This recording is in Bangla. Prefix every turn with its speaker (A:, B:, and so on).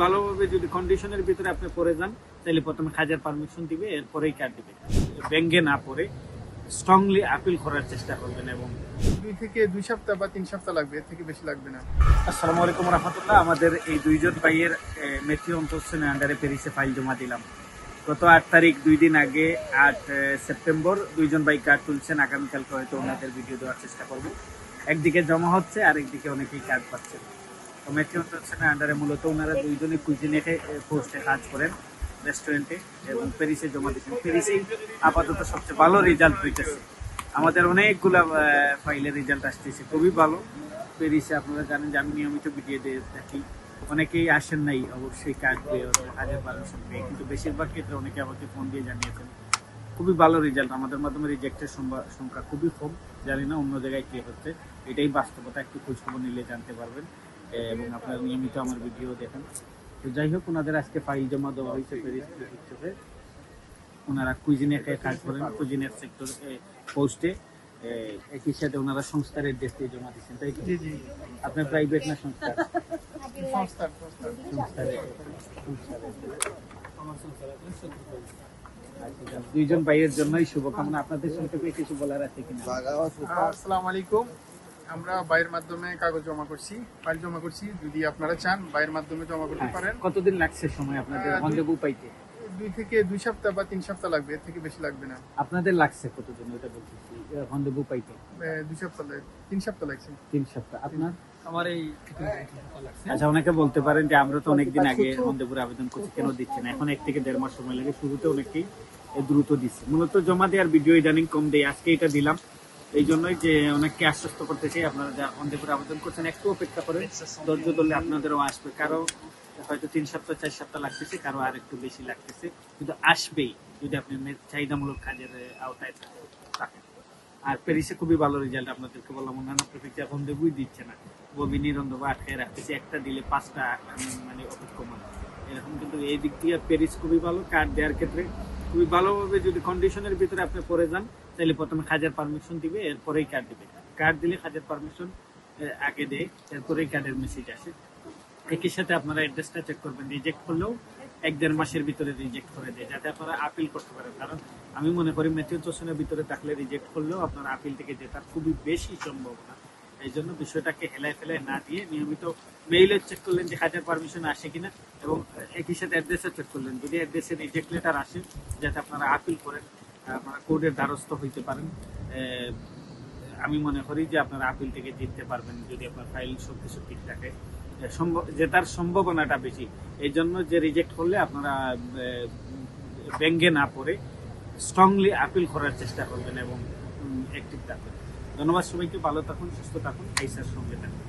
A: ভালোভাবে যদি কন্ডিশনের ভিতরে আপনি পড়ে যান তাহলে প্রথমে খাজার পারমিশন দিবে, এরপরেই কার্ড দিবে। ব্যাঙ্গে না পড়ে স্ট্রংলি আপিল করার চেষ্টা করবেন। এবং
B: 2 থেকে 2 সপ্তাহ বা 3 সপ্তাহ লাগবে, এর থেকে বেশি লাগবে না।
A: আসসালামু আলাইকুম রহমতুল্লাহ। আমাদের এই দুইজন ভাইয়ের মেথিউ অন্তঃসেনের আন্ডারে প্যারিসে ফাইল জমা দিলাম। গত 8 তারিখ, 2 দিন আগে 8 সেপ্টেম্বর দুইজন ভাই কার্ড তুলছেন। আগামীকালকে হয়তো ওনাদের ভিডিও দেওয়ার চেষ্টা করবো। একদিকে জমা হচ্ছে আর একদিকে অনেকেই কার্ড পাচ্ছেন। তো মেথিউ অন্তঃসেনের আন্ডারে মূলত ওনারা দুইজনে কুইজিনে পোস্টে কাজ করেন, রেস্টুরেন্টে, এবং প্যারিসে জমা দিচ্ছেন। প্যারিসেই আপাতত সবচেয়ে ভালো রেজাল্ট হইতেছে। আমাদের অনেকগুলা ফাইলের রেজাল্ট আসতেছে, খুবই ভালো। প্যারিসে আপনারা জানেন যে আমি নিয়মিত ভিডিও দিয়ে থাকি। অনেকেই আসেন নাই অবশ্যই কার্ড পেয়ে, হাজার পারমিশন পেয়ে, কিন্তু বেশিরভাগ ক্ষেত্রে অনেকে আমাকে ফোন দিয়ে জানিয়েছেন খুবই ভালো রেজাল্ট। আমাদের মাধ্যমে রিজেক্টের সংখ্যা খুবই কম। জানি না অন্য জায়গায় কে হচ্ছে, এটাই বাস্তবতা। একটু খোঁজখবর নিলে জানতে পারবেন, এবং আপনারা নিয়মিত আমার ভিডিও দেখেন। তো যাই হোক, ওনাদের আজকে ফাইল জমা দেওয়া হয়েছে প্যারিস প্রেফেক্টরে। ওনারা কুইজিনে কাজ করেন, কুইজিনের সেক্টর পোস্টে। একই সাথে ওনারা সংস্থার অ্যাড্রেস দিয়ে জমা দিচ্ছেন, তাই তো?
B: জি জি।
A: আপনার প্রাইভেট না সংস্থা? দুইজন ভাইয়ের জন্যই শুভকামনা। আপনাদের সংক্ষেপে কিছু বলার আছে কিনা?
B: আসসালামু আলাইকুম। আমরা বাইরের মাধ্যমে কাগজ জমা করছি, ফাইল জমা করছি। যদি আপনারা চান বাইরের মাধ্যমে জমা করতে পারেন।
A: কতদিন লাগছে সময় আপনাদের রন্দেভু পাইতে?
B: 2 থেকে 2 সপ্তাহ বা 3 সপ্তাহ লাগবে, এর থেকে বেশি লাগবে না।
A: আপনাদের লাগছে কতদিন ওটা বলতেছি, রন্দেভু পাইতে?
B: 2 সপ্তাহ 3 সপ্তাহ লাগছে।
A: 3 সপ্তাহ। আপনার?
B: আমার এই লাগছে।
A: আচ্ছা, অনেকে বলতে পারেন যে আমরা তো অনেকদিন আগে রন্দেভুর আবেদন করছি, কেন দিচ্ছি না? এখন 1 থেকে 1.5 মাস সময় লাগে। শুরুতে অনেকেই দ্রুত দিচ্ছে। মূলত জমা দেওয়ার ভিডিও ইদানিং কম দেয়, আজকে এটা দিলাম এই জন্যই যে অনেককে আশ্বস্ত করতে চাই, আপনারা যা রন্দেভুর আবেদন করছেন একটু অপেক্ষা করেন। ধৈর্য ধরলে আপনাদেরও আসবে। কারো হয়তো 3 সপ্তাহ 4 সপ্তাহ লাগতেছে, কারো আর একটু বেশি লাগতেছে, কিন্তু আসবেই যদি আপনি চাহিদামূলক কাজের আওতায় থাকেন। আর প্যারিসে খুবই ভালো রেজাল্ট। আপনাদেরকে বললাম, অন্যান্য প্রেফেক্টর রন্দেভুই দিচ্ছে না, ববিনি রন্দেভু আটকায় রাখতেছে। একটা দিলে 5টা মানে অপেক্ষমান এরকম। কিন্তু এই দিক দিয়ে প্যারিস খুবই ভালো কার্ড দেওয়ার ক্ষেত্রে। খুবই ভালোভাবে যদি কন্ডিশনের ভিতরে আপনি পড়ে যান তাহলে প্রথমে খাজার পারমিশন দিবে, এরপরেই কার্ড দিবে। কার্ড দিলে খাজার পারমিশন আগে দেয়, এরপরেই কার্ডের মেসেজ আসে। একই সাথে আপনারা অ্যাড্রেসটা চেক করবেন। রিজেক্ট করলেও 1-1.5 মাসের ভিতরে রিজেক্ট করে দেয়, যাতে আপনারা আপিল করতে পারেন। কারণ আমি মনে করি মেথিউ অন্তঃসেনের ভিতরে থাকলে রিজেক্ট করলেও আপনারা আপিল থেকে জেতার খুবই বেশি সম্ভাবনা। এই জন্য বিষয়টাকে হেলায় ফেলায় না দিয়ে নিয়মিত মেইলে চেক করলেন যে হাজার পারমিশন আসে কিনা, এবং একই সাথে অ্যাড্রেসে চেক করলেন। যদি অ্যাড্রেসে রিজেক্ট লেটার আসে, যাতে আপনারা আপিল করেন, আপনারা কোর্টের দ্বারস্থ হইতে পারেন। আমি মনে করি যে আপনারা আপিল থেকে জিততে পারবেন যদি আপনার ফাইল সবকিছু ঠিক থাকে। জেতার সম্ভাবনাটা বেশি। এই জন্য যে রিজেক্ট করলে আপনারা ব্যঙ্গে না পড়ে স্ট্রংলি আপিল করার চেষ্টা করবেন এবং অ্যাক্টিভ থাকবেন। ধন্যবাদ সবাইকে। ভালো থাকুন, সুস্থ থাকুন, আইসার সঙ্গে থাকুন।